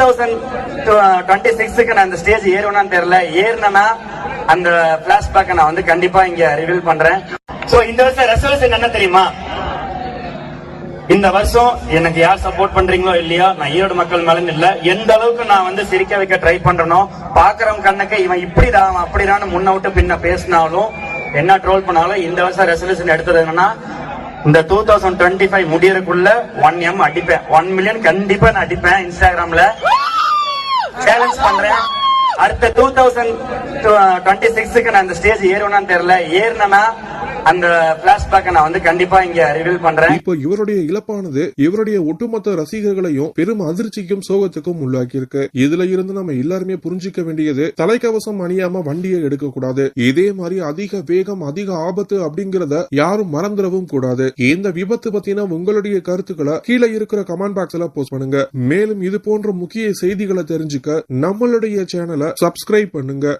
2026க்கு நான் அந்த ஸ்டேஜ் ஏறுவேனான்னு தெரியல. ஏறினா அந்த பிளாஷ்பேக் நான் வந்து கண்டிப்பா இங்க ரிவீல் பண்றேன். சோ இந்த வருஷம் ரெசல்யூஷன் என்ன தெரியுமா? இந்த வருஷம் எனக்கு யார் சப்போர்ட் பண்றீங்களோ இல்லையோ, நான் ஈரோடு மக்கள் மேல இல்ல, எந்த அளவுக்கு நான் வந்து சிரிக்க வைக்க ட்ரை பண்றனோ, பாக்குறவங்க கண்ணுக்கு இவன் இப்படிதான் அப்படிதான் முன்ன விட்டு பின்ன பேசினாலும் என்ன ட்ரோல் பண்ணாலும், இந்த வருஷம் ரெசல்யூஷன் எடுத்தது என்னன்னா, இந்த 2025 முடியறதுக்குள்ள 1M அடிப்பேன், 1 மில்லியன் கண்டிப்பா நான் அடிப்பேன். இன்ஸ்டாகிராம்ல சேலஞ்ச் பண்றேன். அடுத்த 2026க்கு நான் அந்த ஸ்டேஜ் ஏறுவேனான்னு தெரியல. ஏறினா அந்த பிளாஷ்பேக் நான் வந்து கண்டிப்பா இங்க ரிவீல் பண்றேன். இப்போ இவருடைய இழப்பானது இவருடைய ஒட்டுமொத்த ரசிகர்களையும் பெரும் அதிர்ச்சிக்கும் சோகத்துக்கும் உள்ளாக்கி இருக்கு. இதுல இருந்து நம்ம எல்லாருமே புரிஞ்சிக்க வேண்டியது, தலைக்கவசம் அணியாம வண்டியை எடுக்க கூடாது. இதே மாதிரி அதிக வேகம் அதிக ஆபத்து அப்படிங்கறத யாரும் மறந்துடவும் கூடாது. இந்த விபத்து பத்தின உங்களுடைய கருத்துக்களை கீழே இருக்கிற கமெண்ட் பாக்ஸ்ல போஸ்ட் பண்ணுங்க. மேலும் இது போன்ற முக்கிய செய்திகளை தெரிஞ்சுக்க நம்மளுடைய சேனலை சப்ஸ்கிரைப் பண்ணுங்க.